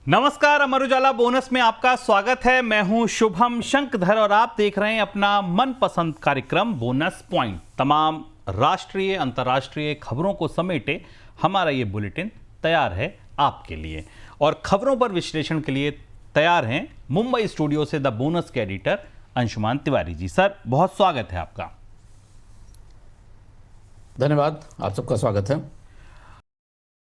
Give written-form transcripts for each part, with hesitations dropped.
नमस्कार, अमर उजाला बोनस में आपका स्वागत है। मैं हूं शुभम शंकधर और आप देख रहे हैं अपना मनपसंद कार्यक्रम बोनस पॉइंट। तमाम राष्ट्रीय अंतर्राष्ट्रीय खबरों को समेटे हमारा ये बुलेटिन तैयार है आपके लिए और खबरों पर विश्लेषण के लिए तैयार हैं मुंबई स्टूडियो से द बोनस के एडिटर अंशुमान तिवारी जी। सर, बहुत स्वागत है आपका। धन्यवाद, आप सबका स्वागत है।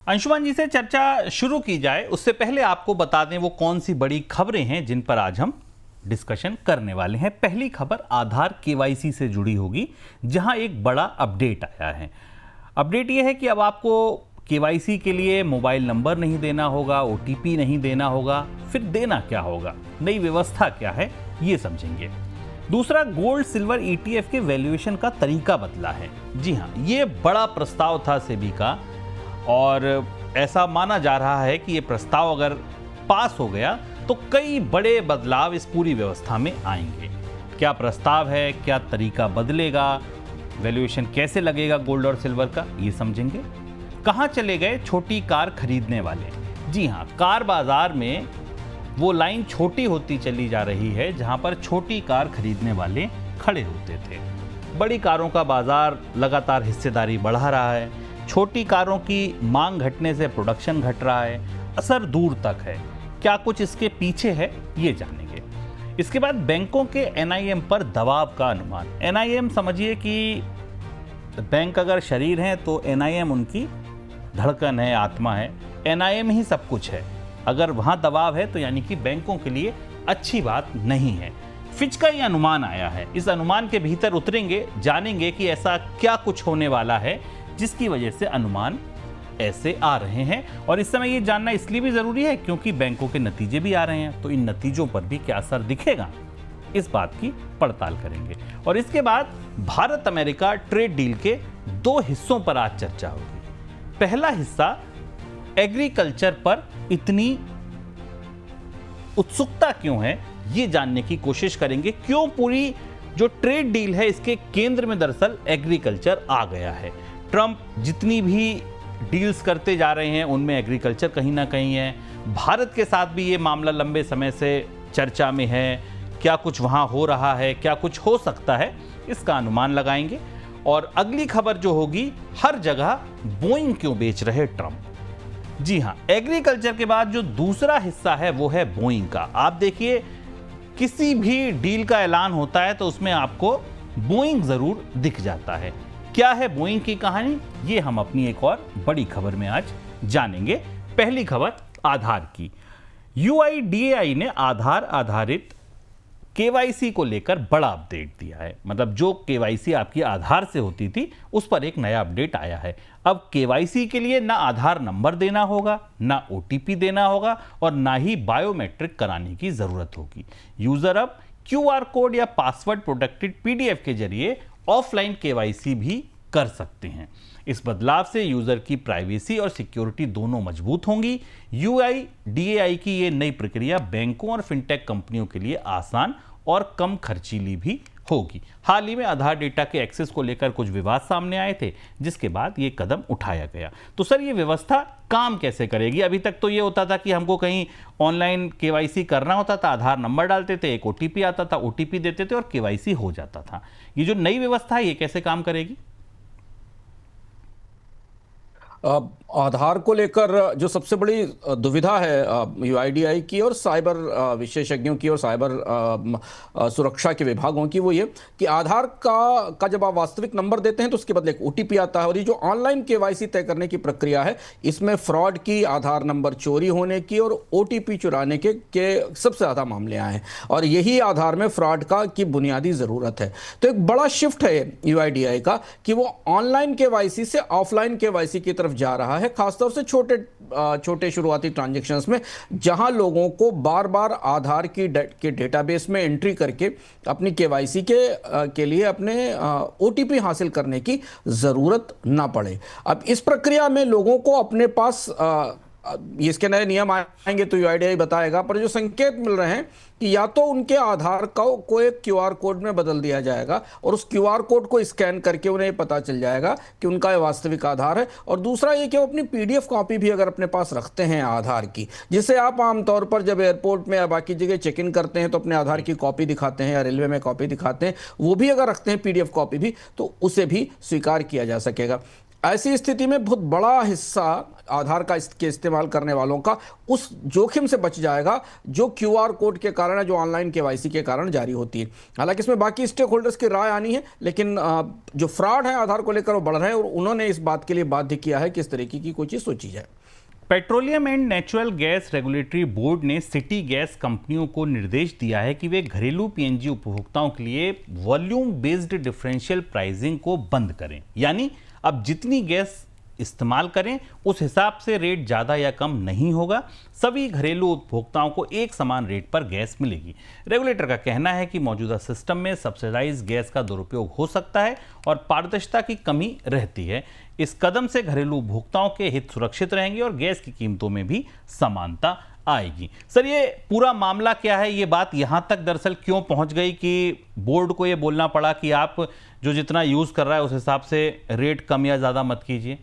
अंशुमान जी से चर्चा शुरू की जाए उससे पहले आपको बता दें वो कौन सी बड़ी खबरें हैं जिन पर आज हम डिस्कशन करने वाले हैं। पहली खबर आधार केवाईसी से जुड़ी होगी, जहां एक बड़ा अपडेट आया है। अपडेट यह है कि अब आपको केवाईसी के लिए मोबाइल नंबर नहीं देना होगा, ओटीपी नहीं देना होगा। फिर देना क्या होगा, नई व्यवस्था क्या है, ये समझेंगे। दूसरा, गोल्ड सिल्वर ईटीएफ के वैल्यूएशन का तरीका बदला है। जी हाँ, ये बड़ा प्रस्ताव था सेबी का और ऐसा माना जा रहा है कि ये प्रस्ताव अगर पास हो गया तो कई बड़े बदलाव इस पूरी व्यवस्था में आएंगे। क्या प्रस्ताव है, क्या तरीका बदलेगा, वैल्यूएशन कैसे लगेगा गोल्ड और सिल्वर का, ये समझेंगे। कहाँ चले गए छोटी कार खरीदने वाले? जी हाँ, कार बाजार में वो लाइन छोटी होती चली जा रही है जहाँ पर छोटी कार खरीदने वाले खड़े होते थे। बड़ी कारों का बाजार लगातार हिस्सेदारी बढ़ा रहा है। छोटी कारों की मांग घटने से प्रोडक्शन घट रहा है। असर दूर तक है। क्या कुछ इसके पीछे है, ये जानेंगे। इसके बाद बैंकों के एनआईएम पर दबाव का अनुमान। एनआईएम समझिए कि बैंक अगर शरीर है तो एनआईएम उनकी धड़कन है, आत्मा है। एनआईएम ही सब कुछ है। अगर वहाँ दबाव है तो यानी कि बैंकों के लिए अच्छी बात नहीं है। फिच का ये अनुमान आया है। इस अनुमान के भीतर उतरेंगे, जानेंगे कि ऐसा क्या कुछ होने वाला है जिसकी वजह से अनुमान ऐसे आ रहे हैं। और इस समय ये जानना इसलिए भी जरूरी है क्योंकि बैंकों के नतीजे भी आ रहे हैं, तो इन नतीजों पर भी क्या असर दिखेगा, इस बात की पड़ताल करेंगे। और इसके बाद भारत अमेरिका ट्रेड डील के दो हिस्सों पर आज चर्चा होगी। पहला हिस्सा, एग्रीकल्चर पर इतनी उत्सुकता क्यों है, ये जानने की कोशिश करेंगे। क्यों पूरी जो ट्रेड डील है इसके केंद्र में दरअसल एग्रीकल्चर आ गया है। ट्रंप जितनी भी डील्स करते जा रहे हैं उनमें एग्रीकल्चर कहीं ना कहीं है। भारत के साथ भी ये मामला लंबे समय से चर्चा में है। क्या कुछ वहाँ हो रहा है, क्या कुछ हो सकता है, इसका अनुमान लगाएंगे। और अगली खबर जो होगी, हर जगह बोइंग क्यों बेच रहे ट्रंप। जी हाँ, एग्रीकल्चर के बाद जो दूसरा हिस्सा है वो है बोइंग का। आप देखिए, किसी भी डील का ऐलान होता है तो उसमें आपको बोइंग जरूर दिख जाता है। क्या है बोइंग की कहानी, ये हम अपनी एक और बड़ी खबर में आज जानेंगे। पहली खबर आधार की। यूआईडीएआई ने आधार आधारित केवाईसी को लेकर बड़ा अपडेट दिया है। मतलब जो केवाईसी आपकी आधार से होती थी उस पर एक नया अपडेट आया है। अब केवाईसी के लिए ना आधार नंबर देना होगा, ना ओटीपी देना होगा और ना ही बायोमेट्रिक कराने की जरूरत होगी। यूजर अब क्यूआर कोड या पासवर्ड प्रोटेक्टेड पीडीएफ के जरिए ऑफलाइन केवाईसी भी कर सकते हैं। इस बदलाव से यूजर की प्राइवेसी और सिक्योरिटी दोनों मजबूत होंगी। यूआईडीएआई की ये नई प्रक्रिया बैंकों और फिनटेक कंपनियों के लिए आसान और कम खर्चीली भी होगी। हाल ही में आधार डेटा के एक्सेस को लेकर कुछ विवाद सामने आए थे, जिसके बाद ये कदम उठाया गया। तो सर, ये व्यवस्था काम कैसे करेगी? अभी तक तो ये होता था कि हमको कहीं ऑनलाइन केवाईसी करना होता था, आधार नंबर डालते थे, एक ओटीपी आता था, ओटीपी देते थे और केवाईसी हो जाता था। ये जो नई व्यवस्था है ये कैसे काम करेगी? आधार को लेकर जो सबसे बड़ी दुविधा है यूआईडीआई की और साइबर विशेषज्ञों की और साइबर सुरक्षा के विभागों की, वो ये कि आधार का जब आप वास्तविक नंबर देते हैं तो उसके बदले एक ओटीपी आता है। और ये जो ऑनलाइन केवाईसी तय करने की प्रक्रिया है, इसमें फ्रॉड की, आधार नंबर चोरी होने की और ओटीपी चुराने के सबसे ज़्यादा मामले आए हैं। और यही आधार में फ्रॉड की बुनियादी ज़रूरत है। तो एक बड़ा शिफ्ट है यूआईडीआई का कि वो ऑनलाइन केवाईसी से ऑफलाइन केवाईसी की तरफ जा रहा है, खासतौर से छोटे शुरुआती ट्रांजैक्शंस में, जहां लोगों को बार बार आधार के डेटाबेस में एंट्री करके अपनी केवाईसी के लिए अपने ओटीपी हासिल करने की जरूरत ना पड़े। अब इस प्रक्रिया में लोगों को अपने पास इसके नए नियम आएंगे तो यूआईडीआई बताएगा, पर जो संकेत मिल रहे हैं कि या तो उनके आधार को एक क्यूआर कोड में बदल दिया जाएगा और उस क्यूआर कोड को स्कैन करके उन्हें पता चल जाएगा कि उनका ये वास्तविक आधार है। और दूसरा ये कि वो अपनी पीडीएफ कॉपी भी अगर अपने पास रखते हैं आधार की, जिसे आप आमतौर पर जब एयरपोर्ट में या बाकी जगह चेक इन करते हैं तो अपने आधार की कॉपी दिखाते हैं या रेलवे में कॉपी दिखाते हैं, वो भी अगर रखते हैं पीडीएफ कॉपी भी, तो उसे भी स्वीकार किया जा सकेगा। ऐसी स्थिति में बहुत बड़ा हिस्सा आधार का के इस्तेमाल करने वालों का उस जोखिम से बच जाएगा जो क्यूआर कोड के कारण है, जो ऑनलाइन केवाईसी के कारण जारी होती है। हालांकि इसमें बाकी स्टेक होल्डर्स की राय आनी है, लेकिन जो फ्रॉड है आधार को लेकर वो बढ़ रहे हैं और उन्होंने इस बात के लिए बाध्य किया है कि इस तरीके की कोई चीज सोची जाए। Petroleum and natural gas regulatory board ने सिटी गैस कंपनियों को निर्देश दिया है कि वे घरेलू पीएनजी उपभोक्ताओं के लिए वॉल्यूम बेस्ड डिफरेंशियल प्राइसिंग को बंद करें। यानी अब जितनी गैस इस्तेमाल करें उस हिसाब से रेट ज़्यादा या कम नहीं होगा, सभी घरेलू उपभोक्ताओं को एक समान रेट पर गैस मिलेगी। रेगुलेटर का कहना है कि मौजूदा सिस्टम में सब्सिडाइज गैस का दुरुपयोग हो सकता है और पारदर्शिता की कमी रहती है। इस कदम से घरेलू उपभोक्ताओं के हित सुरक्षित रहेंगे और गैस की कीमतों में भी समानता आएगी। सर, ये पूरा मामला क्या है, ये बात यहां तक दरअसल क्यों पहुंच गई कि बोर्ड को ये बोलना पड़ा कि आप जो जितना यूज कर रहा है उस हिसाब से रेट कम या ज्यादा मत कीजिए?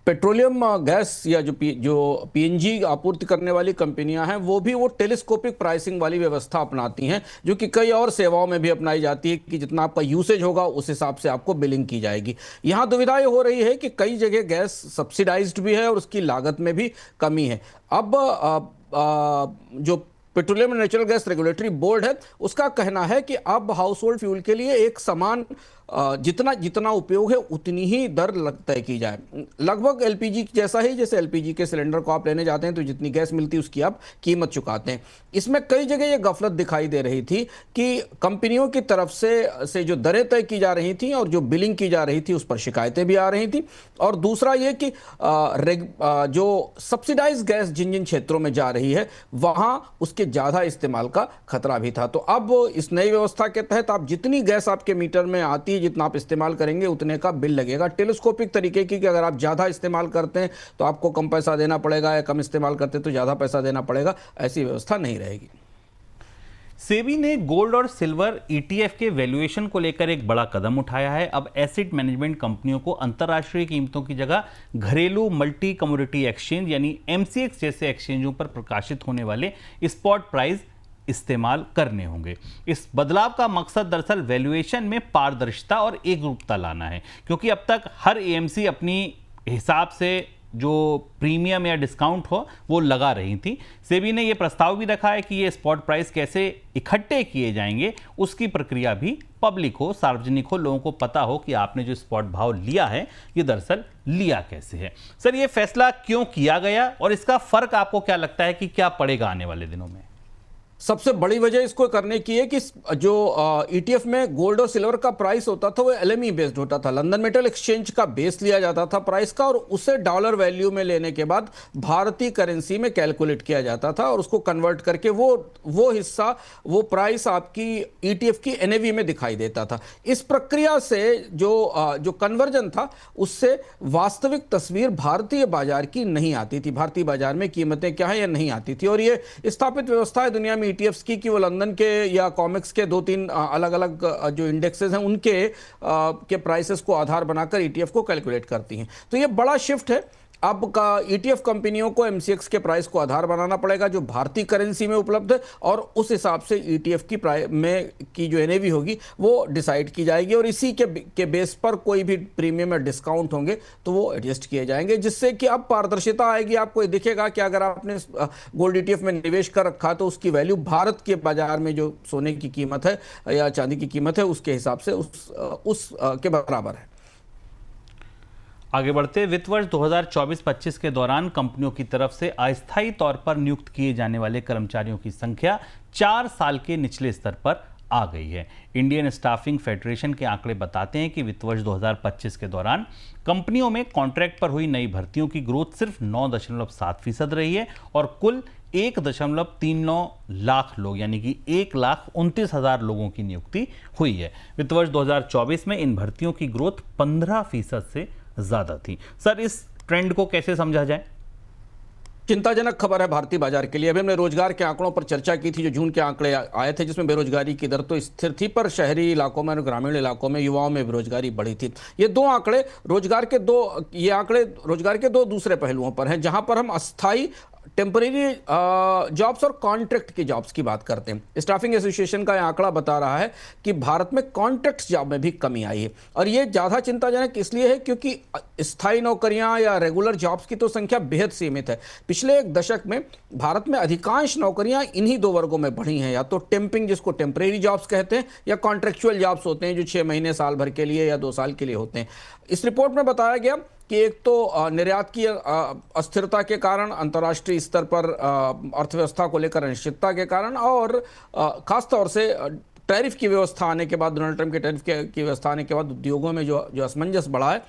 पेट्रोलियम गैस या जो पीएनजी आपूर्ति करने वाली कंपनियां हैं वो टेलीस्कोपिक प्राइसिंग वाली व्यवस्था अपनाती हैं, जो कि कई और सेवाओं में भी अपनाई जाती है कि जितना आपका यूसेज होगा उस हिसाब से आपको बिलिंग की जाएगी। यहां दुविधा ये हो रही है कि कई जगह गैस सब्सिडाइज्ड भी है और उसकी लागत में भी कमी है। अब जो petroleum and natural gas regulatory board है उसका कहना है कि अब हाउस होल्ड फ्यूल के लिए एक समान जितना जितना उपयोग है उतनी ही दर तय की जाए, लगभग एलपीजी जैसा ही। जैसे एलपीजी के सिलेंडर को आप लेने जाते हैं तो जितनी गैस मिलती है उसकी आप कीमत चुकाते हैं। इसमें कई जगह ये गफलत दिखाई दे रही थी कि कंपनियों की तरफ से जो दरें तय की जा रही थी और जो बिलिंग की जा रही थी उस पर शिकायतें भी आ रही थी। और दूसरा ये कि जो सब्सिडाइज गैस जिन जिन क्षेत्रों में जा रही है वहां उसके ज़्यादा इस्तेमाल का खतरा भी था। तो अब इस नई व्यवस्था के तहत आप जितनी गैस आपके मीटर में आती है, जितना आप इस्तेमाल करेंगे उतने का बिल लगेगा। टेलीस्कोपिक तरीके की कि अगर आप ज़्यादा इस्तेमाल करते हैं तो आपको कम पैसा देना पड़ेगा, या कम इस्तेमाल करते हैं तो ज़्यादा पैसा देना पड़ेगा, ऐसी व्यवस्था नहीं रहेगी। सेबी ने गोल्ड और सिल्वर ईटीएफ के वैल्यूएशन को लेकर एक बड़ा कदम उठाया है। अब एसेट मैनेजमेंट कंपनियों को अंतर्राष्ट्रीय कीमतों की जगह घरेलू मल्टी कमोडिटी एक्सचेंज यानी एमसीएक्स जैसे एक्सचेंजों पर प्रकाशित होने वाले स्पॉट प्राइस इस्तेमाल करने होंगे। इस बदलाव का मकसद दरअसल वैल्यूएशन में पारदर्शिता और एकरूपता लाना है, क्योंकि अब तक हर एएमसी अपनी हिसाब से जो प्रीमियम या डिस्काउंट हो वो लगा रही थी। सेबी ने यह प्रस्ताव भी रखा है कि ये स्पॉट प्राइस कैसे इकट्ठे किए जाएंगे, उसकी प्रक्रिया भी पब्लिक हो, सार्वजनिक हो, लोगों को पता हो कि आपने जो स्पॉट भाव लिया है ये दरअसल लिया कैसे है। सर, ये फैसला क्यों किया गया और इसका फर्क आपको क्या लगता है कि क्या पड़ेगा आने वाले दिनों में? सबसे बड़ी वजह इसको करने की है कि जो ईटीएफ में गोल्ड और सिल्वर का प्राइस होता था वो एलएमई बेस्ड होता था, लंदन मेटल एक्सचेंज का बेस लिया जाता था प्राइस का, और उसे डॉलर वैल्यू में लेने के बाद भारतीय करेंसी में कैलकुलेट किया जाता था और उसको कन्वर्ट करके वो हिस्सा वो प्राइस आपकी ईटीएफ की एनएवी में दिखाई देता था। इस प्रक्रिया से जो कन्वर्जन था उससे वास्तविक तस्वीर भारतीय बाजार की नहीं आती थी, भारतीय बाजार में कीमतें क्या है या नहीं आती थी। और ये स्थापित व्यवस्था है दुनिया में ईटीएफ्स की कि वो लंदन के या कॉमेक्स के 2-3 अलग अलग जो इंडेक्सेस हैं उनके प्राइसेस को आधार बनाकर ईटीएफ को कैलकुलेट करती हैं। तो ये बड़ा शिफ्ट है। अब का ईटीएफ कंपनियों को एमसीएक्स के प्राइस को आधार बनाना पड़ेगा जो भारतीय करेंसी में उपलब्ध है, और उस हिसाब से ईटीएफ की जो एनएवी होगी वो डिसाइड की जाएगी, और इसी के बेस पर कोई भी प्रीमियम या डिस्काउंट होंगे तो वो एडजस्ट किए जाएंगे, जिससे कि अब पारदर्शिता आएगी। आपको दिखेगा कि अगर आपने गोल्ड ईटीएफ में निवेश कर रखा तो उसकी वैल्यू भारत के बाजार में जो सोने की कीमत है या चांदी की कीमत है उसके हिसाब से उस के बराबर है। आगे बढ़ते वित्त वर्ष 2024-25 के दौरान कंपनियों की तरफ से अस्थायी तौर पर नियुक्त किए जाने वाले कर्मचारियों की संख्या 4 साल के निचले स्तर पर आ गई है। इंडियन स्टाफिंग फेडरेशन के आंकड़े बताते हैं कि वित्त वर्ष 2025 के दौरान कंपनियों में कॉन्ट्रैक्ट पर हुई नई भर्तियों की ग्रोथ सिर्फ 9.7% रही है और कुल 1.39 लाख लोग यानी कि 1,29,000 लोगों की नियुक्ति हुई है। वित्त वर्ष 2024 में इन भर्तियों की ग्रोथ 15% से ज्यादा थी। सर, इस ट्रेंड को कैसे समझा जाए? चिंताजनक खबर है भारतीय बाजार के लिए। अभी हमने रोजगार के आंकड़ों पर चर्चा की थी, जो जून के आंकड़े आए थे, जिसमें बेरोजगारी की दर तो स्थिर थी, पर शहरी इलाकों में और ग्रामीण इलाकों में युवाओं में बेरोजगारी बढ़ी थी। ये आंकड़े रोजगार के दो दूसरे पहलुओं पर हैं, जहां पर हम अस्थायी टेम्परेरी जॉब्स और कॉन्ट्रैक्ट की जॉब्स की बात करते हैं। स्टाफिंग एसोसिएशन का यह आंकड़ा बता रहा है कि भारत में कॉन्ट्रैक्ट जॉब में भी कमी आई है, और यह ज़्यादा चिंताजनक इसलिए है क्योंकि स्थायी नौकरियां या रेगुलर जॉब्स की तो संख्या बेहद सीमित है। पिछले एक दशक में भारत में अधिकांश नौकरियां इन्हीं दो वर्गों में बढ़ी हैं, या तो टेम्पिंग, जिसको टेम्परेरी जॉब्स कहते हैं, या कॉन्ट्रेक्चुअल जॉब्स होते हैं जो 6 महीने साल भर के लिए या 2 साल के लिए होते हैं। इस रिपोर्ट में बताया गया कि एक तो निर्यात की अस्थिरता के कारण, अंतर्राष्ट्रीय स्तर पर अर्थव्यवस्था को लेकर अनिश्चितता के कारण, और खास तौर से टैरिफ की व्यवस्था आने के बाद, डोनाल्ड ट्रंप के टैरिफ की व्यवस्था आने के बाद उद्योगों में जो असमंजस बढ़ा है,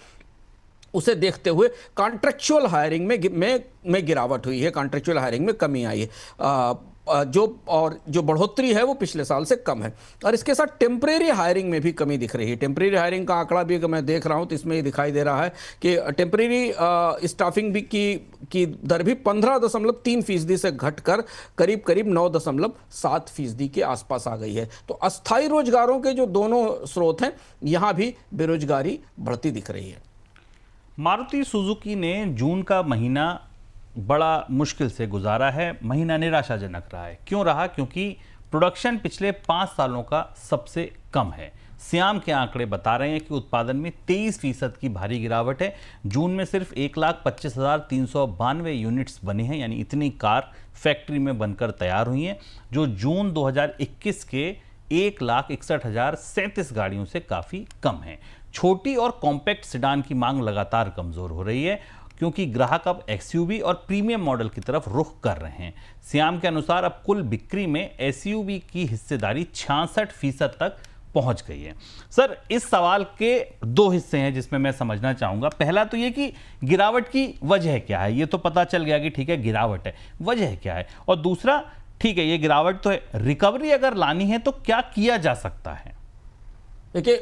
उसे देखते हुए कॉन्ट्रेक्चुअल हायरिंग में गिरावट हुई है, कॉन्ट्रेक्चुअल हायरिंग में कमी आई है। जो बढ़ोतरी है वो पिछले साल से कम है, और इसके साथ टेम्परेरी हायरिंग में भी कमी दिख रही है। टेम्परेरी हायरिंग का आंकड़ा भी अगर मैं देख रहा हूं तो इसमें ये दिखाई दे रहा है कि टेम्परेरी स्टाफिंग भी की दर भी 15.3% से घटकर करीब 9.7% के आसपास आ गई है। तो अस्थायी रोजगारों के जो दोनों स्रोत हैं, यहां भी बेरोजगारी बढ़ती दिख रही है। मारुति सुजुकी ने जून का महीना बड़ा मुश्किल से गुजारा है। महीना निराशाजनक रहा है। क्यों रहा? क्योंकि प्रोडक्शन पिछले 5 सालों का सबसे कम है। सियाम के आंकड़े बता रहे हैं कि उत्पादन में 23% की भारी गिरावट है। जून में सिर्फ 1,25,392 यूनिट्स बने हैं, यानी इतनी कार फैक्ट्री में बनकर तैयार हुई हैं, जो जून 2021 के 1,61,037 गाड़ियों से काफ़ी कम है। छोटी और कॉम्पैक्ट सेडान की मांग लगातार कमज़ोर हो रही है, क्योंकि ग्राहक अब एक्सयूवी और प्रीमियम मॉडल की तरफ रुख कर रहे हैं। सियाम के अनुसार अब कुल बिक्री में एसयूवी की हिस्सेदारी 66% तक पहुंच गई है। सर, इस सवाल के 2 हिस्से हैं जिसमें मैं समझना चाहूंगा। पहला तो ये कि गिरावट की वजह क्या है? ये तो पता चल गया कि ठीक है गिरावट है, वजह क्या है? और दूसरा, ठीक है ये गिरावट तो है, रिकवरी अगर लानी है तो क्या किया जा सकता है? देखिए,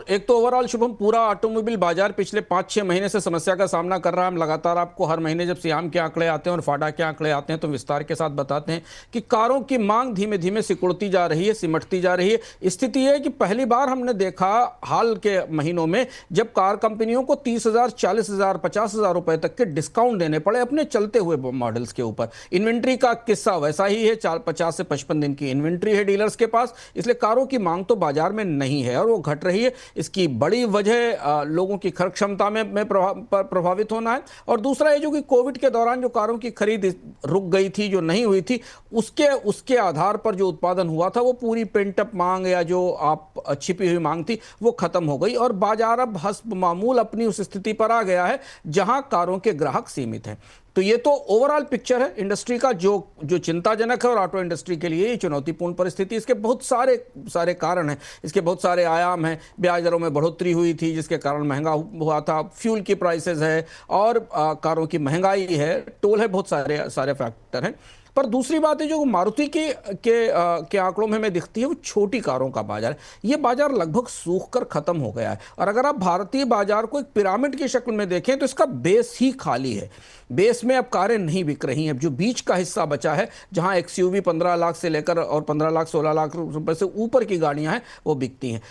एक तो ओवरऑल शुभम, पूरा ऑटोमोबाइल बाजार पिछले 5-6 महीने से समस्या का सामना कर रहा है। हम लगातार आपको हर महीने जब सियाम के आंकड़े आते हैं और फाडा के आंकड़े आते हैं तो विस्तार के साथ बताते हैं कि कारों की मांग धीमे धीमे सिकुड़ती जा रही है, सिमटती जा रही है। स्थिति है कि पहली बार हमने देखा हाल के महीनों में जब कार कंपनियों को 30,000, 40,000, 50,000 रुपए तक के डिस्काउंट देने पड़े अपने चलते हुए मॉडल्स के ऊपर। इन्वेंट्री का किस्सा वैसा ही है, 50 से 55 दिन की इन्वेंट्री है डीलर्स के पास, इसलिए कारों की मांग तो बाजार में नहीं है और वो घट रही है। इसकी बड़ी वजह लोगों की खर्च क्षमता में प्रभावित होना है, और दूसरा ये जो कि कोविड के दौरान जो कारों की खरीद रुक गई थी, जो नहीं हुई थी, उसके आधार पर जो उत्पादन हुआ था वो पूरी पेंट अप मांग या जो आप छिपी हुई मांग थी वो खत्म हो गई, और बाजार अब हस्ब मामूल अपनी उस स्थिति पर आ गया है जहां कारों के ग्राहक सीमित हैं। तो ये तो ओवरऑल पिक्चर है इंडस्ट्री का जो चिंताजनक है, और ऑटो इंडस्ट्री के लिए ये चुनौतीपूर्ण परिस्थिति। इसके बहुत सारे कारण हैं, इसके बहुत सारे आयाम हैं। ब्याज दरों में बढ़ोतरी हुई थी जिसके कारण महंगा हुआ था, फ्यूल की प्राइसेस है, और कारों की महंगाई है, टोल है, बहुत सारे फैक्टर हैं। पर दूसरी बात है जो मारुति के आंकड़ों में हमें दिखती है, वो छोटी कारों का बाजार है। ये बाजार लगभग सूख कर खत्म हो गया है, और अगर आप भारतीय बाजार को एक पिरामिड की शक्ल में देखें तो इसका बेस ही खाली है। बेस में अब कारें नहीं बिक रही हैं। जो बीच का हिस्सा बचा है, जहां एक्सयूवी 15 लाख से लेकर और 15 लाख 16 लाख रुपए से ऊपर की गाड़ियां हैं, वो बिकती हैं।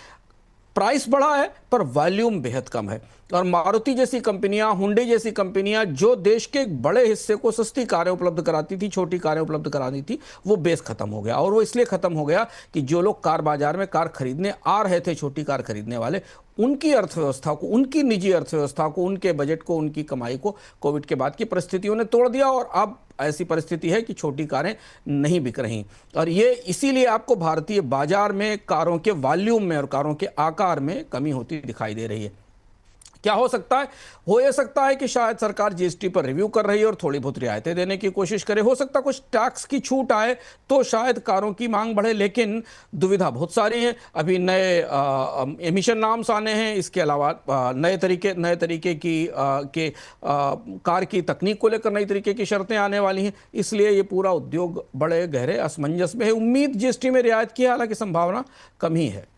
प्राइस बढ़ा है पर वॉल्यूम बेहद कम है, और मारुति जैसी कंपनियां, हुंडई जैसी कंपनियां जो देश के एक बड़े हिस्से को सस्ती कारें उपलब्ध कराती थी, छोटी कारें उपलब्ध कराती थी, वो बेस खत्म हो गया। और वो इसलिए खत्म हो गया कि जो लोग कार बाजार में कार खरीदने आ रहे थे, छोटी कार खरीदने वाले, उनकी अर्थव्यवस्था को, उनकी निजी अर्थव्यवस्था को, उनके बजट को, उनकी कमाई को कोविड के बाद की परिस्थितियों ने तोड़ दिया, और अब ऐसी परिस्थिति है कि छोटी कारें नहीं बिक रही। और ये इसीलिए आपको भारतीय बाजार में कारों के वॉल्यूम में और कारों के आकार में कमी होती दिखाई दे रही है। क्या हो सकता है? हो यह सकता है कि शायद सरकार जीएसटी पर रिव्यू कर रही है और थोड़ी बहुत रियायतें देने की कोशिश करे। हो सकता है कुछ टैक्स की छूट आए तो शायद कारों की मांग बढ़े, लेकिन दुविधा बहुत सारी है। अभी नए एमिशन नॉर्म्स आने हैं, इसके अलावा नए तरीके की कार की तकनीक को लेकर नई तरीके की शर्तें आने वाली हैं। इसलिए ये पूरा उद्योग बड़े गहरे असमंजस में है। उम्मीद जीएसटी में रियायत की, हालांकि संभावना कम ही है।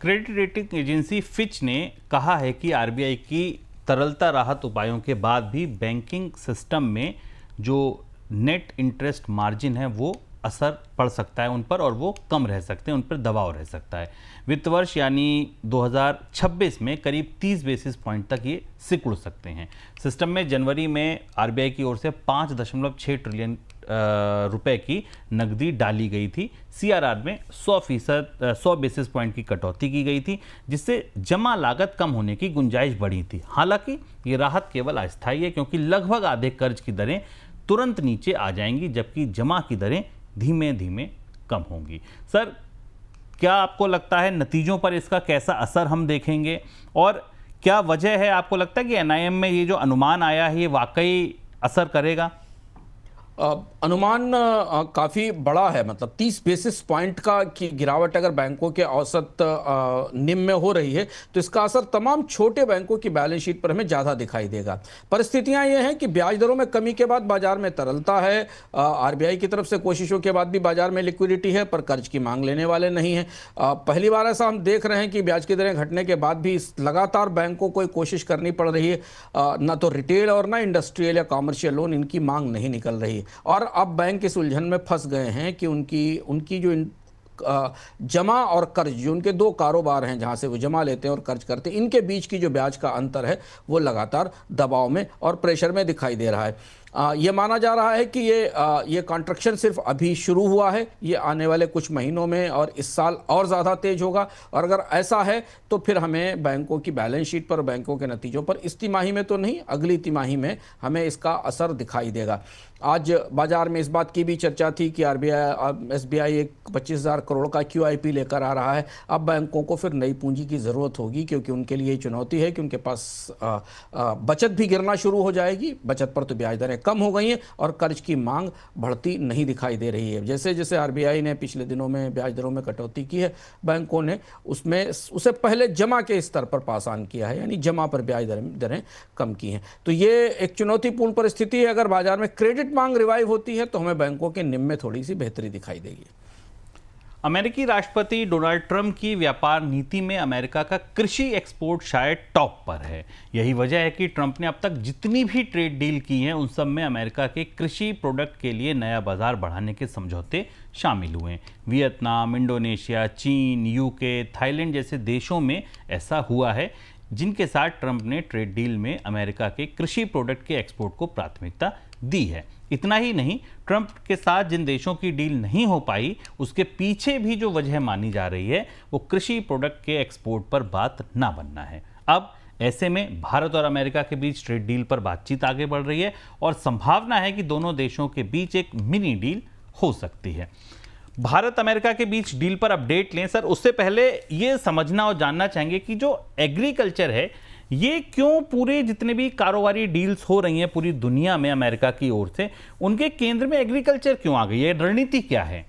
क्रेडिट रेटिंग एजेंसी फिच ने कहा है कि आरबीआई की तरलता राहत उपायों के बाद भी बैंकिंग सिस्टम में जो नेट इंटरेस्ट मार्जिन है वो असर पड़ सकता है उन पर, और वो कम रह सकते हैं, उन पर दबाव रह सकता है। वित्त वर्ष यानी 2026 में करीब 30 बेसिस पॉइंट तक ये सिकुड़ सकते हैं। सिस्टम में जनवरी में आरबीआई की ओर से 5.6 ट्रिलियन रुपए की नकदी डाली गई थी। सीआरआर में 100 बेसिस पॉइंट की कटौती की गई थी, जिससे जमा लागत कम होने की गुंजाइश बढ़ी थी। हालांकि ये राहत केवल अस्थायी है, क्योंकि लगभग आधे कर्ज की दरें तुरंत नीचे आ जाएंगी, जबकि जमा की दरें धीमे धीमे कम होंगी। सर, क्या आपको लगता है नतीजों पर इसका कैसा असर हम देखेंगे, और क्या वजह है, आपको लगता है कि एनआईएम में ये जो अनुमान आया है ये वाकई असर करेगा? अनुमान काफ़ी बड़ा है, मतलब 30 बेसिस पॉइंट का की गिरावट अगर बैंकों के औसत निम्न में हो रही है तो इसका असर तमाम छोटे बैंकों की बैलेंस शीट पर हमें ज़्यादा दिखाई देगा। परिस्थितियां ये हैं कि ब्याज दरों में कमी के बाद बाजार में तरलता है, आरबीआई की तरफ से कोशिशों के बाद भी बाजार में लिक्विडिटी है, पर कर्ज की मांग लेने वाले नहीं हैं। पहली बार ऐसा हम देख रहे हैं कि ब्याज की दरें घटने के बाद भी लगातार बैंकों को कोशिश करनी पड़ रही है, ना तो रिटेल और ना इंडस्ट्रियल या कॉमर्शियल लोन इनकी मांग नहीं निकल रही है। और अब बैंक इस उलझन में फंस गए हैं कि उनकी जो जमा और कर्ज, जो उनके दो कारोबार हैं जहां से वो जमा लेते हैं और कर्ज करते हैं, इनके बीच की जो ब्याज का अंतर है वो लगातार दबाव में और प्रेशर में दिखाई दे रहा है। ये माना जा रहा है कि ये कॉन्ट्रैक्शन सिर्फ अभी शुरू हुआ है, ये आने वाले कुछ महीनों में और इस साल और ज़्यादा तेज होगा। और अगर ऐसा है तो फिर हमें बैंकों की बैलेंस शीट पर, बैंकों के नतीजों पर इस तिमाही में तो नहीं, अगली तिमाही में हमें इसका असर दिखाई देगा। आज बाजार में इस बात की भी चर्चा थी कि एसबीआई एक 25,000 करोड़ का QIP लेकर आ रहा है। अब बैंकों को फिर नई पूंजी की ज़रूरत होगी, क्योंकि उनके लिए चुनौती है कि उनके पास बचत भी गिरना शुरू हो जाएगी। बचत पर तो ब्याज दरें कम हो गई हैं और कर्ज की मांग बढ़ती नहीं दिखाई दे रही है। जैसे जैसे आरबीआई ने पिछले दिनों में ब्याज दरों में कटौती की है, बैंकों ने उसे पहले जमा के स्तर पर पास ऑन किया है, यानी जमा पर ब्याज दरें कम की हैं। तो ये एक चुनौतीपूर्ण परिस्थिति है। अगर बाजार में क्रेडिट मांग रिवाइव होती है तो हमें बैंकों के निम्न में थोड़ी सी बेहतरी दिखाई देगी। अमेरिकी राष्ट्रपति डोनाल्ड ट्रंप की व्यापार नीति में अमेरिका का कृषि एक्सपोर्ट शायद टॉप पर है। यही वजह है कि ट्रंप ने अब तक जितनी भी ट्रेड डील की हैं उन सब में अमेरिका के कृषि प्रोडक्ट के लिए नया बाजार बढ़ाने के समझौते शामिल हुए हैं। वियतनाम, इंडोनेशिया, चीन, यूके, थाईलैंड जैसे देशों में ऐसा हुआ है, जिनके साथ ट्रंप ने ट्रेड डील में अमेरिका के कृषि प्रोडक्ट के एक्सपोर्ट को प्राथमिकता दी है। इतना ही नहीं, ट्रंप के साथ जिन देशों की डील नहीं हो पाई उसके पीछे भी जो वजह मानी जा रही है वो कृषि प्रोडक्ट के एक्सपोर्ट पर बात ना बनना है। अब ऐसे में भारत और अमेरिका के बीच ट्रेड डील पर बातचीत आगे बढ़ रही है और संभावना है कि दोनों देशों के बीच एक मिनी डील हो सकती है। भारत अमेरिका के बीच डील पर अपडेट लें सर, उससे पहले ये समझना और जानना चाहेंगे कि जो एग्रीकल्चर है ये क्यों पूरे जितने भी कारोबारी डील्स हो रही हैं पूरी दुनिया में अमेरिका की ओर से, उनके केंद्र में एग्रीकल्चर क्यों आ गई है? रणनीति क्या है?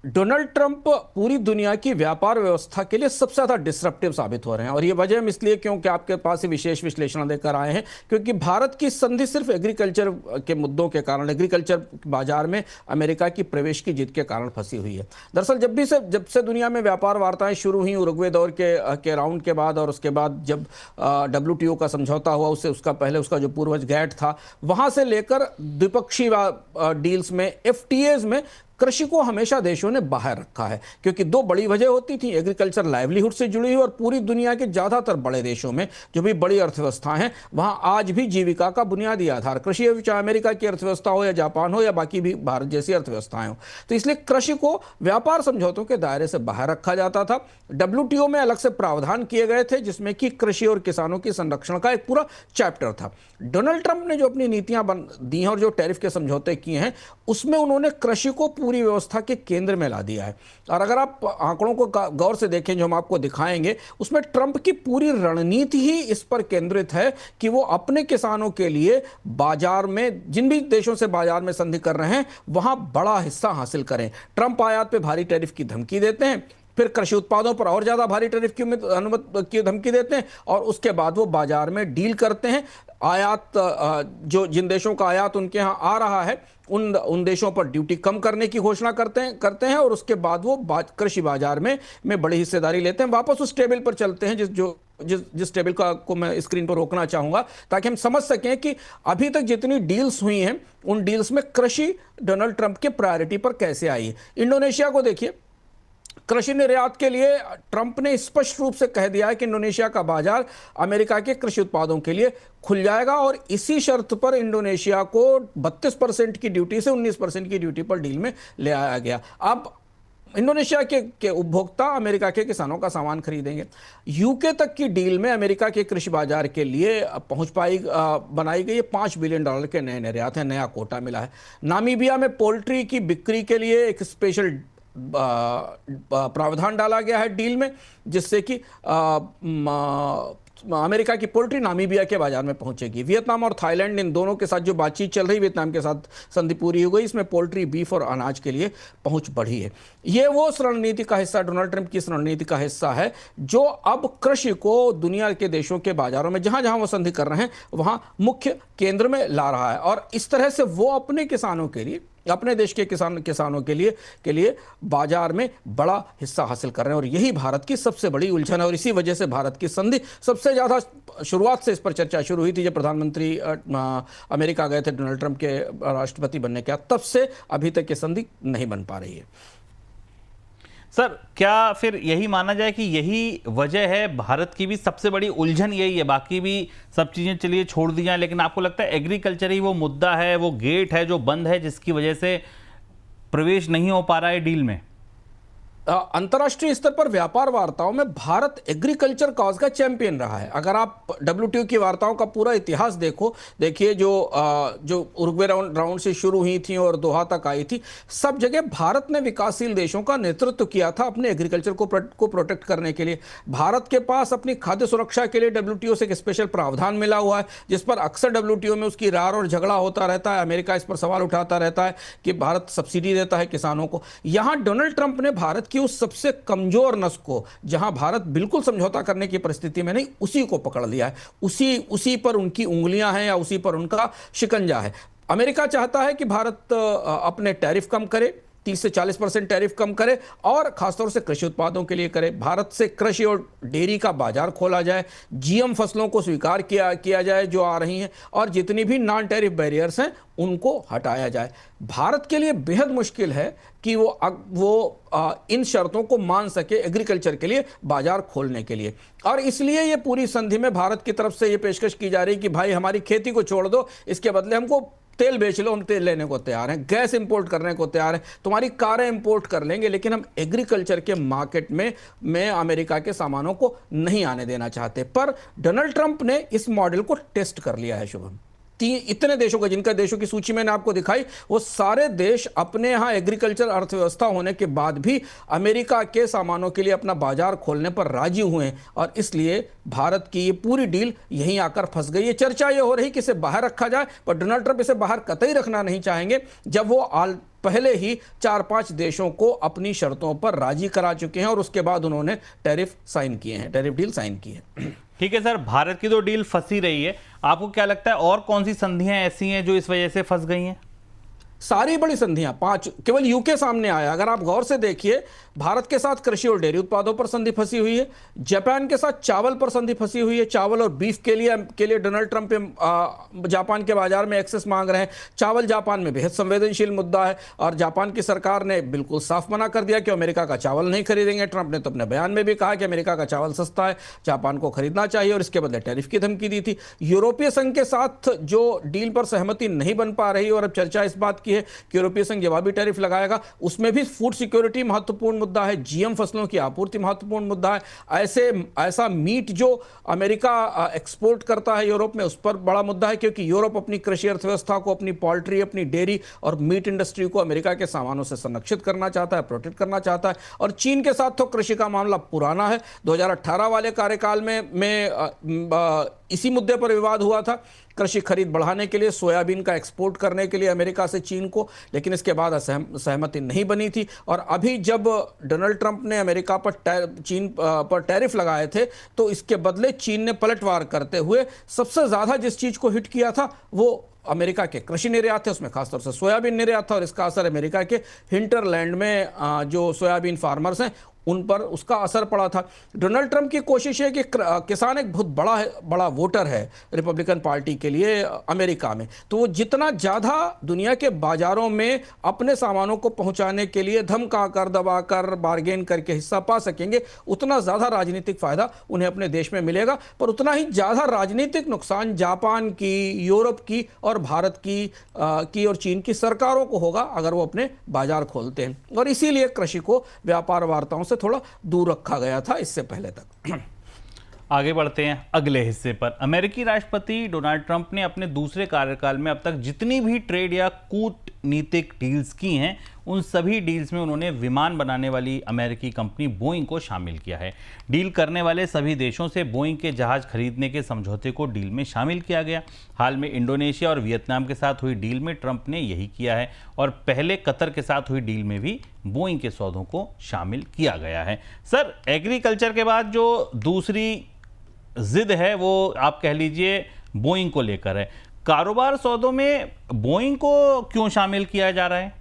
डोनाल्ड ट्रंप पूरी दुनिया की व्यापार व्यवस्था के लिए सबसे ज़्यादा डिसरप्टिव साबित हो रहे हैं। और ये वजह हम इसलिए क्योंकि आपके पास विशेष विश्लेषण लेकर आए हैं, क्योंकि भारत की संधि सिर्फ एग्रीकल्चर के मुद्दों के कारण, एग्रीकल्चर बाजार में अमेरिका की प्रवेश की जिद के कारण फंसी हुई है। दरअसल जब से दुनिया में व्यापार वार्ताएं शुरू हुई उरुग्वे दौर के राउंड के बाद, और उसके बाद जब WTO का समझौता हुआ, उसका पहले उसका जो पूर्वज गैट था, वहाँ से लेकर द्विपक्षीय डील्स में, FTAs में कृषि को हमेशा देशों ने बाहर रखा है, क्योंकि दो बड़ी वजह होती थी। एग्रीकल्चर लाइवलीहुड से जुड़ी हुई, और पूरी दुनिया के ज़्यादातर बड़े देशों में जो भी बड़ी अर्थव्यवस्थाएं हैं वहाँ आज भी जीविका का बुनियादी आधार कृषि है, चाहे अमेरिका की अर्थव्यवस्था हो या जापान हो या बाकी भी भारत जैसी अर्थव्यवस्थाएं हो। तो इसलिए कृषि को व्यापार समझौतों के दायरे से बाहर रखा जाता था। WTO में अलग से प्रावधान किए गए थे जिसमें कि कृषि और किसानों के संरक्षण का एक पूरा चैप्टर था। डोनाल्ड ट्रंप ने जो अपनी नीतियां दी हैं और जो टैरिफ के समझौते किए हैं उसमें उन्होंने कृषि को पूरी व्यवस्था के केंद्र में ला दिया है। और अगर आप आंकड़ों को गौर से देखें जो हम आपको दिखाएंगे, उसमें ट्रंप की पूरी रणनीति ही इस पर केंद्रित है कि वो अपने किसानों के लिए बाजार में, जिन भी देशों से बाजार में संधि कर रहे हैं वहां बड़ा हिस्सा हासिल करें। ट्रंप आयात पे भारी टैरिफ की धमकी देते हैं, फिर कृषि उत्पादों पर और ज्यादा भारी टैरिफ की धमकी देते हैं, और उसके बाद वो बाजार में डील करते हैं। आयात जो जिन देशों का आयात उनके यहाँ आ रहा है उन देशों पर ड्यूटी कम करने की घोषणा करते हैं, और उसके बाद वो कृषि बाजार में बड़ी हिस्सेदारी लेते हैं, वापस उस टेबल पर चलते हैं जिस टेबल को मैं स्क्रीन पर रोकना चाहूंगा ताकि हम समझ सकें कि अभी तक जितनी डील्स हुई हैं उन डील्स में कृषि डोनाल्ड ट्रंप के प्रायोरिटी पर कैसे आई है। इंडोनेशिया को देखिए, कृषि निर्यात के लिए ट्रंप ने स्पष्ट रूप से कह दिया है कि इंडोनेशिया का बाजार अमेरिका के कृषि उत्पादों के लिए खुल जाएगा और इसी शर्त पर इंडोनेशिया को 32% की ड्यूटी से 19% की ड्यूटी पर डील में ले आया गया। अब इंडोनेशिया के उपभोक्ता अमेरिका के किसानों का सामान खरीदेंगे। यूके तक की डील में अमेरिका के कृषि बाजार के लिए बनाई गई $5 बिलियन के नए निर्यात है, नया कोटा मिला है। नामीबिया में पोल्ट्री की बिक्री के लिए एक स्पेशल प्रावधान डाला गया है डील में, जिससे कि अमेरिका की पोल्ट्री नामीबिया के बाजार में पहुंचेगी। वियतनाम और थाईलैंड, इन दोनों के साथ जो बातचीत चल रही, वियतनाम के साथ संधि पूरी हो गई, इसमें पोल्ट्री, बीफ और अनाज के लिए पहुंच बढ़ी है। ये वो रणनीति का हिस्सा, डोनाल्ड ट्रंप की इस रणनीति का हिस्सा है जो अब कृषि को दुनिया के देशों के बाजारों में जहां जहां वो संधि कर रहे हैं वहां मुख्य केंद्र में ला रहा है और इस तरह से वो अपने किसानों के लिए, अपने देश के किसानों के लिए बाजार में बड़ा हिस्सा हासिल कर रहे हैं और यही भारत की सबसे बड़ी उलझन है। और इसी वजह से भारत की संधि सबसे ज़्यादा शुरुआत से इस पर चर्चा शुरू हुई थी जब प्रधानमंत्री अमेरिका गए थे डोनाल्ड ट्रंप के राष्ट्रपति बनने के बाद, तब से अभी तक ये संधि नहीं बन पा रही है। सर, क्या फिर यही माना जाए कि यही वजह है, भारत की भी सबसे बड़ी उलझन यही है? बाकी भी सब चीज़ें चलिए छोड़ दी जाएं, लेकिन आपको लगता है एग्रीकल्चर ही वो मुद्दा है, वो गेट है जो बंद है, जिसकी वजह से प्रवेश नहीं हो पा रहा है डील में? अंतर्राष्ट्रीय स्तर पर व्यापार वार्ताओं में भारत एग्रीकल्चर कॉज का चैंपियन रहा है। अगर आप WTO की वार्ताओं का पूरा इतिहास देखिए जो उरुग्वे राउंड से शुरू हुई थी और दोहा तक आई थी, सब जगह भारत ने विकासशील देशों का नेतृत्व किया था अपने एग्रीकल्चर को प्रोटेक्ट करने के लिए। भारत के पास अपनी खाद्य सुरक्षा के लिए WTO से एक स्पेशल प्रावधान मिला हुआ है, जिस पर अक्सर WTO में उसकी रार और झगड़ा होता रहता है। अमेरिका इस पर सवाल उठाता रहता है कि भारत सब्सिडी देता है किसानों को। यहां डोनाल्ड ट्रंप ने भारत कि उस सबसे कमजोर नस को, जहां भारत बिल्कुल समझौता करने की परिस्थिति में नहीं, उसी को पकड़ लिया है। उसी पर उनकी उंगलियां हैं या उसी पर उनका शिकंजा है। अमेरिका चाहता है कि भारत अपने टैरिफ कम करे, 30 से 40% टैरिफ कम करे और खासतौर से कृषि उत्पादों के लिए करे। भारत से कृषि और डेयरी का बाजार खोला जाए, GM फसलों को स्वीकार किया जाए जो आ रही हैं और जितनी भी नॉन टैरिफ बैरियर्स हैं उनको हटाया जाए। भारत के लिए बेहद मुश्किल है कि वो इन शर्तों को मान सके एग्रीकल्चर के लिए बाजार खोलने के लिए, और इसलिए ये पूरी संधि में भारत की तरफ से ये पेशकश की जा रही कि भाई हमारी खेती को छोड़ दो, इसके बदले हमको तेल बेच लो, हम तेल लेने को तैयार हैं, गैस इंपोर्ट करने को तैयार हैं, तुम्हारी कारें इंपोर्ट कर लेंगे, लेकिन हम एग्रीकल्चर के मार्केट में अमेरिका के सामानों को नहीं आने देना चाहते। पर डोनाल्ड ट्रंप ने इस मॉडल को टेस्ट कर लिया है शुभम। इतने देशों का, जिनका देशों की सूची मैंने आपको दिखाई, वो सारे देश अपने यहां एग्रीकल्चर अर्थव्यवस्था होने के बाद भी अमेरिका के सामानों के लिए अपना बाजार खोलने पर राजी हुए हैं और इसलिए भारत की ये पूरी डील यहीं आकर फंस गई है। चर्चा ये हो रही कि इसे बाहर रखा जाए, पर डोनाल्ड ट्रंप इसे बाहर कतई रखना नहीं चाहेंगे जब वो पहले ही 4-5 देशों को अपनी शर्तों पर राजी करा चुके हैं और उसके बाद उन्होंने टैरिफ डील साइन की है। ठीक है सर, भारत की तो डील फंसी रही है, आपको क्या लगता है और कौन सी संधियां ऐसी हैं जो इस वजह से फंस गई हैं? सारी बड़ी संधियां, 5 केवल यूके सामने आया। अगर आप गौर से देखिए, भारत के साथ कृषि और डेयरी उत्पादों पर संधि फंसी हुई है, जापान के साथ चावल पर संधि फंसी हुई है, चावल और बीफ के लिए डोनाल्ड ट्रंप जापान के बाजार में एक्सेस मांग रहे हैं। चावल जापान में बेहद संवेदनशील मुद्दा है और जापान की सरकार ने बिल्कुल साफ मना कर दिया कि अमेरिका का चावल नहीं खरीदेंगे। ट्रंप ने तो अपने बयान में भी कहा कि अमेरिका का चावल सस्ता है, जापान को खरीदना चाहिए और इसके बदले टैरिफ की धमकी दी थी। यूरोपीय संघ के साथ जो डील पर सहमति नहीं बन पा रही और अब चर्चा इस बात की है कि यूरोपीय संघ जवाबी टैरिफ लगाएगा, उसमें भी फूड सिक्योरिटी महत्वपूर्ण मुद्दा है, GM फसलों की आपूर्ति महत्वपूर्ण मुद्दा है। ऐसा मीट जो अमेरिका एक्सपोर्ट करता है यूरोप में, उस पर बड़ा मुद्दा है, क्योंकि यूरोप अपनी कृषि अर्थव्यवस्था को, अपनी पोल्ट्री, अपनी डेयरी और मीट इंडस्ट्री को अमेरिका के सामानों से संरक्षित करना चाहता है, प्रोटेक्ट करना चाहता है। और चीन के साथ तो कृषि का मामला पुराना है, 2018 वाले कार्यकाल में इसी मुद्दे पर विवाद हुआ था, कृषि खरीद बढ़ाने के लिए, सोयाबीन का एक्सपोर्ट करने के लिए अमेरिका से चीन को, लेकिन इसके बाद सहमति नहीं बनी थी। और अभी जब डोनाल्ड ट्रंप ने अमेरिका पर चीन पर टैरिफ लगाए थे, तो इसके बदले चीन ने पलटवार करते हुए सबसे ज़्यादा जिस चीज़ को हिट किया था वो अमेरिका के कृषि निर्यात थे, उसमें खासतौर से सोयाबीन निर्यात था और इसका असर अमेरिका के हिंटरलैंड में जो सोयाबीन फार्मर्स हैं उन पर उसका असर पड़ा था। डोनाल्ड ट्रंप की कोशिश है कि किसान एक बहुत बड़ा वोटर है रिपब्लिकन पार्टी के लिए अमेरिका में, तो वो जितना ज़्यादा दुनिया के बाजारों में अपने सामानों को पहुंचाने के लिए धमकाकर दबाकर बार्गेन करके हिस्सा पा सकेंगे, उतना ज़्यादा राजनीतिक फायदा उन्हें अपने देश में मिलेगा। पर उतना ही ज़्यादा राजनीतिक नुकसान जापान की, यूरोप की और भारत की और चीन की सरकारों को होगा अगर वो अपने बाजार खोलते हैं। और इसीलिए कृषि को व्यापार वार्ताओं से थोड़ा दूर रखा गया था इससे पहले तक। आगे बढ़ते हैं अगले हिस्से पर। अमेरिकी राष्ट्रपति डोनाल्ड ट्रंप ने अपने दूसरे कार्यकाल में अब तक जितनी भी ट्रेड या कूटनीतिक डील्स की हैं, उन सभी डील्स में उन्होंने विमान बनाने वाली अमेरिकी कंपनी बोइंग को शामिल किया है। डील करने वाले सभी देशों से बोइंग के जहाज खरीदने के समझौते को डील में शामिल किया गया। हाल में इंडोनेशिया और वियतनाम के साथ हुई डील में ट्रंप ने यही किया है और पहले कतर के साथ हुई डील में भी बोइंग के सौदों को शामिल किया गया है। सर, एग्रीकल्चर के बाद जो दूसरी जिद है वो आप कह लीजिए बोइंग को लेकर है। कारोबार सौदों में बोइंग को क्यों शामिल किया जा रहा है?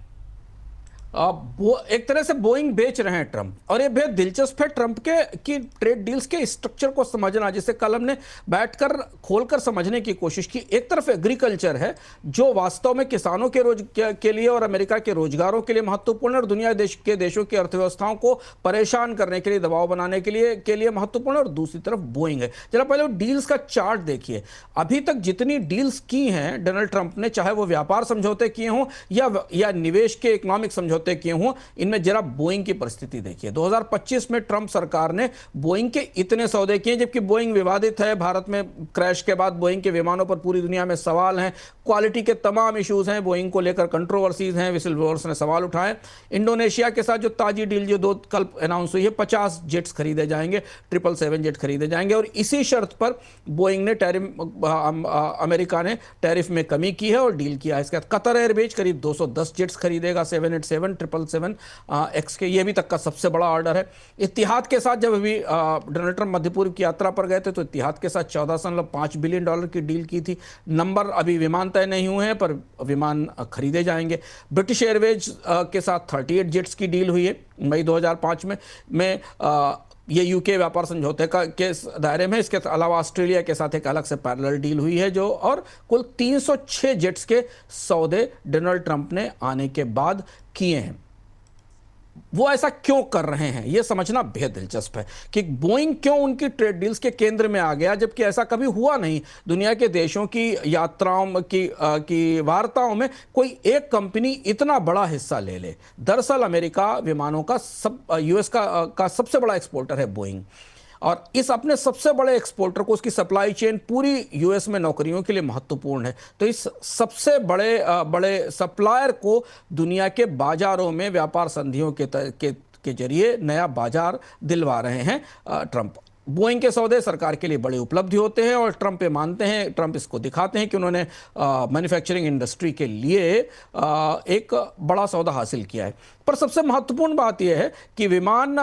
वो एक तरह से बोइंग बेच रहे हैं ट्रंप, और ये बेहद दिलचस्प है ट्रंप की ट्रेड डील्स के स्ट्रक्चर को समझना, जिसे कल हमने बैठकर खोलकर समझने की कोशिश की। एक तरफ एग्रीकल्चर है जो वास्तव में किसानों के लिए और अमेरिका के रोजगारों के लिए महत्वपूर्ण है और दुनिया के देशों की अर्थव्यवस्थाओं को परेशान करने के लिए, दबाव बनाने के लिए महत्वपूर्ण है। और दूसरी तरफ बोइंग है। जरा पहले डील्स का चार्ट देखिए। अभी तक जितनी डील्स की हैं डोनाल्ड ट्रंप ने, चाहे वो व्यापार समझौते किए हों या निवेश के इकोनॉमिक समझौते किए हुए, इनमें जरा बोइंग की परिस्थिति देखिए। 2025 में ट्रंप सरकार ने बोइंग के इतने सौदे किए, जबकि बोइंग विवादित है। भारत में क्रैश के बाद बोइंग के विमानों पर पूरी दुनिया में सवाल हैं, क्वालिटी के तमाम इश्यूज हैं, बोइंग को लेकर कंट्रोवर्सीज हैं, विसिल ब्लोअर्स ने सवाल उठाए। इंडोनेशिया के साथ जो ताजी डील जो कल अनाउंस हुई है, 50 जेट्स खरीदे जाएंगे, 777 जेट खरीदे जाएंगे, और इसी शर्त पर बोइंग ने अमेरिका ने टैरिफ में कमी की है और डील किया है। इसके बाद कतर एयरवेज करीब 210 जेट्स खरीदेगा, 787 777X के, ये भी तक का सबसे बड़ा ऑर्डर है। इत्तिहाद के साथ जब अभी डोनाल्ड ट्रंप मध्य पूर्व की यात्रा पर गए थे तो इत्तिहाद के साथ $14.5 बिलियन की डील की थी। नंबर अभी विमान तय नहीं हुए हैं पर विमान खरीदे जाएंगे। ब्रिटिश एयरवेज के साथ 38 जेट्स की डील हुई है मई 2005 में ये यूके व्यापार समझौते के दायरे में। इसके अलावा ऑस्ट्रेलिया के साथ एक अलग से पैरेलल डील हुई है जो, और कुल 306 जेट्स के सौदे डोनाल्ड ट्रंप ने आने के बाद किए हैं। वो ऐसा क्यों कर रहे हैं ये समझना बेहद दिलचस्प है कि बोइंग क्यों उनकी ट्रेड डील्स के केंद्र में आ गया, जबकि ऐसा कभी हुआ नहीं। दुनिया के देशों की यात्राओं की वार्ताओं में कोई एक कंपनी इतना बड़ा हिस्सा ले ले। दरअसल अमेरिका विमानों का यूएस का सबसे बड़ा एक्सपोर्टर है बोइंग, और इस अपने सबसे बड़े एक्सपोर्टर को, उसकी सप्लाई चेन पूरी यूएस में नौकरियों के लिए महत्वपूर्ण है। तो इस सबसे बड़े सप्लायर को दुनिया के बाजारों में व्यापार संधियों के जरिए नया बाजार दिलवा रहे हैं ट्रंप। बोइंग के सौदे सरकार के लिए बड़ी उपलब्धि होते हैं और ट्रंप मानते हैं, ट्रंप इसको दिखाते हैं कि उन्होंने मैन्युफैक्चरिंग इंडस्ट्री के लिए एक बड़ा सौदा हासिल किया है। पर सबसे महत्वपूर्ण बात यह है कि विमान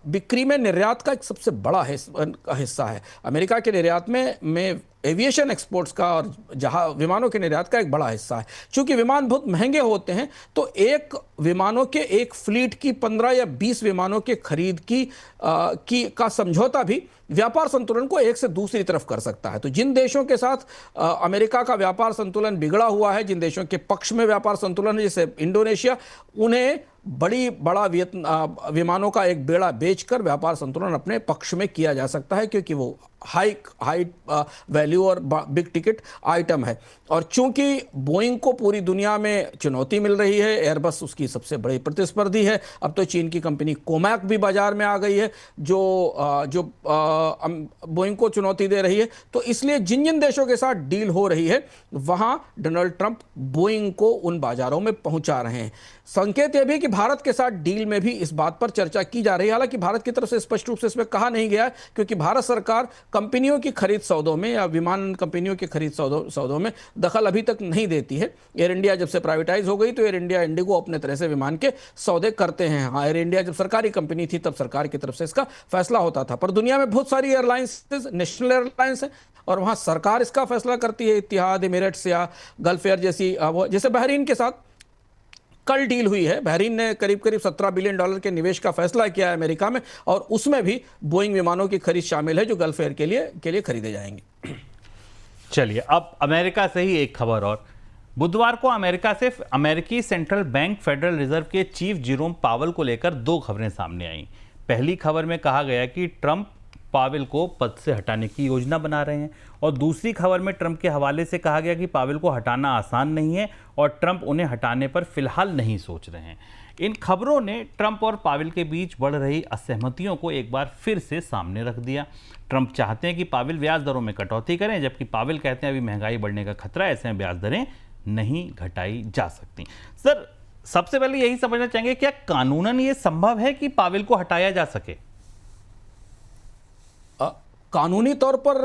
बिक्री में निर्यात का एक सबसे बड़ा हिस्सा है। अमेरिका के निर्यात में एविएशन एक्सपोर्ट्स का और विमानों के निर्यात का एक बड़ा हिस्सा है। चूंकि विमान बहुत महंगे होते हैं तो एक फ्लीट की 15 या 20 विमानों के खरीद का समझौता भी व्यापार संतुलन को एक से दूसरी तरफ कर सकता है। तो जिन देशों के साथ अमेरिका का व्यापार संतुलन बिगड़ा हुआ है, जिन देशों के पक्ष में व्यापार संतुलन है जैसे इंडोनेशिया, उन्हें बड़ा विमानों का एक बेड़ा बेचकर व्यापार संतुलन अपने पक्ष में किया जा सकता है, क्योंकि वो हाई वैल्यू और बिग टिकट आइटम है। और चूंकि बोइंग को पूरी दुनिया में चुनौती मिल रही है, एयरबस उसकी सबसे बड़ी प्रतिस्पर्धी है, अब तो चीन की कंपनी कोमैक भी बाजार में आ गई है जो बोइंग को चुनौती दे रही है। तो इसलिए जिन जिन देशों के साथ डील हो रही है वहां डोनाल्ड ट्रंप बोइंग को उन बाजारों में पहुंचा रहे हैं। संकेत यह भी कि भारत के साथ डील में भी इस बात पर चर्चा की जा रही है। हालांकि भारत की तरफ से स्पष्ट रूप से इसमें कहा नहीं गया, क्योंकि भारत सरकार कंपनियों की खरीद सौदों में या विमान कंपनियों की खरीद सौदों में दखल अभी तक नहीं देती है। एयर इंडिया जब से प्राइवेटाइज हो गई तो एयर इंडिया इंडिगो अपने तरह से विमान के सौदे करते हैं। हाँ, एयर इंडिया जब सरकारी कंपनी थी तब सरकार की तरफ से इसका फैसला होता था, पर दुनिया में बहुत सारी एयरलाइंस नेशनल एयरलाइंस है और वहां सरकार इसका फैसला करती है। इत्तिहाद, एमिरेट्स या गल्फ एयर जैसे बहरीन के साथ कल डील हुई है। बहरीन ने करीब करीब $17 बिलियन के निवेश का फैसला किया है अमेरिका में, और उसमें भी बोइंग विमानों की खरीद शामिल है जो गल्फ एयर के लिए खरीदे जाएंगे। चलिए, अब अमेरिका से ही एक खबर और। बुधवार को अमेरिका से अमेरिकी सेंट्रल बैंक फेडरल रिजर्व के चीफ जेरोम पावेल को लेकर 2 खबरें सामने आईं। पहली खबर में कहा गया कि ट्रंप पावेल को पद से हटाने की योजना बना रहे हैं, और दूसरी खबर में ट्रंप के हवाले से कहा गया कि पावेल को हटाना आसान नहीं है और ट्रंप उन्हें हटाने पर फिलहाल नहीं सोच रहे हैं। इन खबरों ने ट्रंप और पावेल के बीच बढ़ रही असहमतियों को एक बार फिर से सामने रख दिया। ट्रंप चाहते हैं कि पावेल ब्याज दरों में कटौती करें, जबकि पावेल कहते हैं अभी महंगाई बढ़ने का खतरा है, ऐसे में ब्याज दरें नहीं घटाई जा सकती। सर, सबसे पहले यही समझना चाहेंगे, क्या कानूनन ये संभव है कि पावेल को हटाया जा सके? कानूनी तौर पर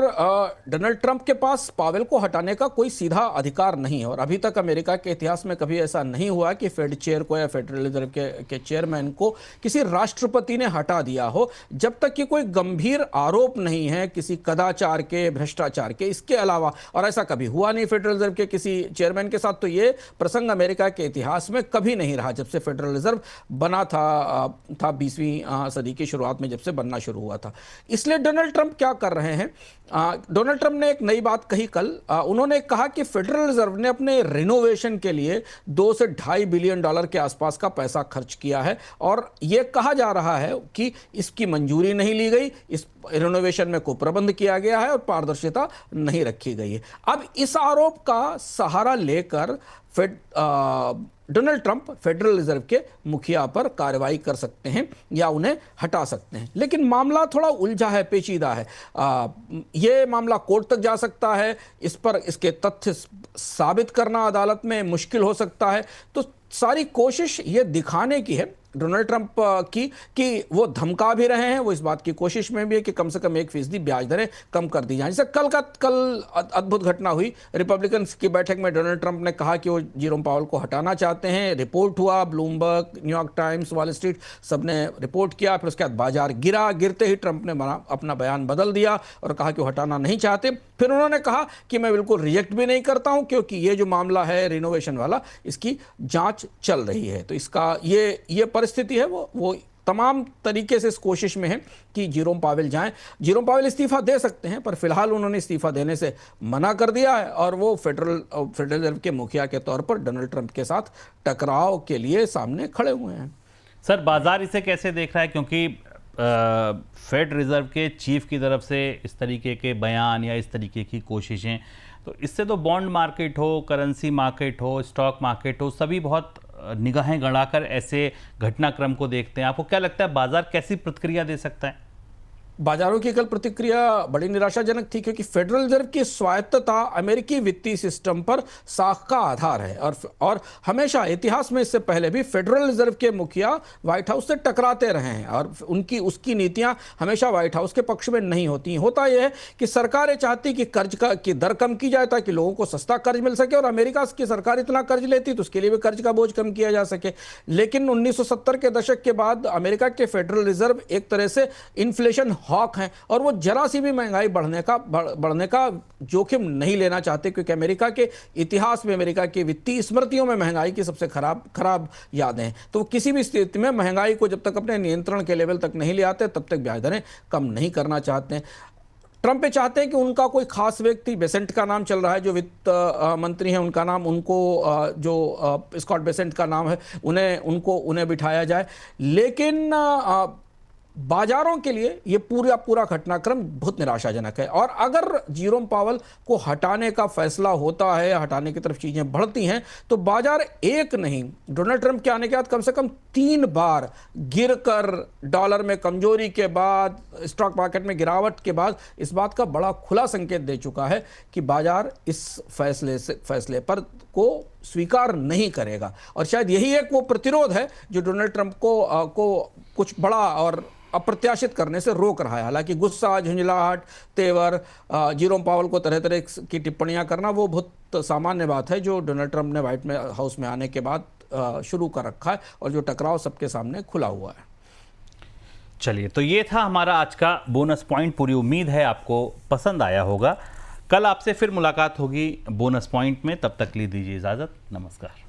डोनाल्ड ट्रंप के पास पावेल को हटाने का कोई सीधा अधिकार नहीं है, और अभी तक अमेरिका के इतिहास में कभी ऐसा नहीं हुआ कि फेड चेयर को या फेडरल रिजर्व के चेयरमैन को किसी राष्ट्रपति ने हटा दिया हो, जब तक कि कोई गंभीर आरोप नहीं है किसी कदाचार के, भ्रष्टाचार के, इसके अलावा। और ऐसा कभी हुआ नहीं फेडरल रिजर्व के किसी चेयरमैन के साथ। तो ये प्रसंग अमेरिका के इतिहास में कभी नहीं रहा जब से फेडरल रिजर्व बना था 20वीं सदी की शुरुआत में, जब से बनना शुरू हुआ था। इसलिए डोनाल्ड ट्रंप क्या कर रहे हैं, डोनाल्ड ट्रंप ने एक नई बात कही कल। उन्होंने कहा कि फेडरल रिजर्व ने अपने रिनोवेशन के लिए $2 से $2.5 बिलियन के आसपास का पैसा खर्च किया है, और यह कहा जा रहा है कि इसकी मंजूरी नहीं ली गई, इस रिनोवेशन में कुप्रबंध किया गया है और पारदर्शिता नहीं रखी गई है। अब इस आरोप का सहारा लेकर डोनाल्ड ट्रंप फेडरल रिजर्व के मुखिया पर कार्रवाई कर सकते हैं या उन्हें हटा सकते हैं, लेकिन मामला थोड़ा उलझा है, पेचीदा है। यह मामला कोर्ट तक जा सकता है, इस पर इसके तथ्य साबित करना अदालत में मुश्किल हो सकता है। तो सारी कोशिश ये दिखाने की है डोनाल्ड ट्रंप की कि वो धमका भी रहे हैं, वो इस बात की कोशिश में भी है कि कम से कम 1% ब्याज दरें कम कर दी जाएं। जैसे कल अद्भुत घटना हुई, रिपब्लिकन्स की बैठक में डोनाल्ड ट्रंप ने कहा कि वो जेरोम पावेल को हटाना चाहते हैं। रिपोर्ट हुआ, Bloomberg, New York times, wall street सबने रिपोर्ट किया। फिर उसके बाद बाजार गिरा। गिरते ही ट्रंप ने अपना बयान बदल दिया और कहा कि वो हटाना नहीं चाहते। फिर उन्होंने कहा कि मैं बिल्कुल रिजेक्ट भी नहीं करता हूं, क्योंकि ये जो मामला है रिनोवेशन वाला, इसकी जांच चल रही है। तो इसका ये परिस्थिति है, वो तमाम तरीके से इस कोशिश में है कि जेरोम पावेल जाएं। जेरोम पावेल इस्तीफा दे सकते हैं, पर फिलहाल उन्होंने इस्तीफा देने से मना कर दिया है, और वो फेडरल रिजर्व के मुखिया के तौर पर डोनाल्ड ट्रंप के साथ टकराव के लिए सामने खड़े हुए हैं। सर, बाजार इसे कैसे देख रहा है, क्योंकि फेड रिजर्व के चीफ की तरफ से इस तरीके के बयान या इस तरीके की कोशिशें, तो इससे तो बॉन्ड मार्केट हो, करेंसी मार्केट हो, स्टॉक मार्केट हो, सभी बहुत निगाहें गड़ाकर ऐसे घटनाक्रम को देखते हैं। आपको क्या लगता है बाजार कैसी प्रतिक्रिया दे सकता है? बाजारों की कल प्रतिक्रिया बड़ी निराशाजनक थी, क्योंकि फेडरल रिजर्व की स्वायत्तता अमेरिकी वित्तीय सिस्टम पर साख का आधार है, और हमेशा इतिहास में इससे पहले भी फेडरल रिजर्व के मुखिया व्हाइट हाउस से टकराते रहे हैं, और उसकी नीतियां हमेशा व्हाइट हाउस के पक्ष में नहीं होती। होता यह है कि सरकारें चाहती कि कर्ज की दर कम की जाए ताकि लोगों को सस्ता कर्ज मिल सके, और अमेरिका की सरकार इतना कर्ज लेती तो उसके लिए भी कर्ज का बोझ कम किया जा सके। लेकिन 1970 के दशक के बाद अमेरिका के फेडरल रिजर्व एक तरह से इन्फ्लेशन हॉक हैं, और वो जरा सी भी महंगाई बढ़ने का जोखिम नहीं लेना चाहते, क्योंकि अमेरिका के इतिहास में, अमेरिका की वित्तीय स्मृतियों में महंगाई की सबसे खराब यादें हैं। तो किसी भी स्थिति में महंगाई को जब तक अपने नियंत्रण के लेवल तक नहीं ले आते, तब तक ब्याज दरें कम नहीं करना चाहते हैं। ट्रंप चाहते हैं कि उनका कोई खास व्यक्ति, बेसेंट का नाम चल रहा है, जो वित्त मंत्री हैं, उनका नाम, जो स्कॉट बेसेंट का नाम है, उन्हें बिठाया जाए। लेकिन बाजारों के लिए ये पूरा घटनाक्रम बहुत निराशाजनक है, और अगर जेरोम पावेल को हटाने का फैसला होता है, हटाने की तरफ चीजें बढ़ती हैं, तो बाजार एक नहीं, डोनाल्ड ट्रंप के आने के बाद कम से कम 3 बार गिरकर, डॉलर में कमजोरी के बाद, स्टॉक मार्केट में गिरावट के बाद, इस बात का बड़ा खुला संकेत दे चुका है कि बाजार इस फैसले पर को स्वीकार नहीं करेगा। और शायद यही एक वो प्रतिरोध है जो डोनाल्ड ट्रंप को कुछ बड़ा और अप्रत्याशित करने से रोक रहा है। हालांकि गुस्सा, झुंझलाहट, तेवर, जेरोम पावेल को तरह तरह की टिप्पणियां करना, वो बहुत सामान्य बात है जो डोनाल्ड ट्रंप ने व्हाइट हाउस में आने के बाद शुरू कर रखा है, और जो टकराव सबके सामने खुला हुआ है। चलिए, तो ये था हमारा आज का बोनस पॉइंट। पूरी उम्मीद है आपको पसंद आया होगा। कल आपसे फिर मुलाकात होगी बोनस पॉइंट में, तब तक ली दीजिए इजाजत। नमस्कार।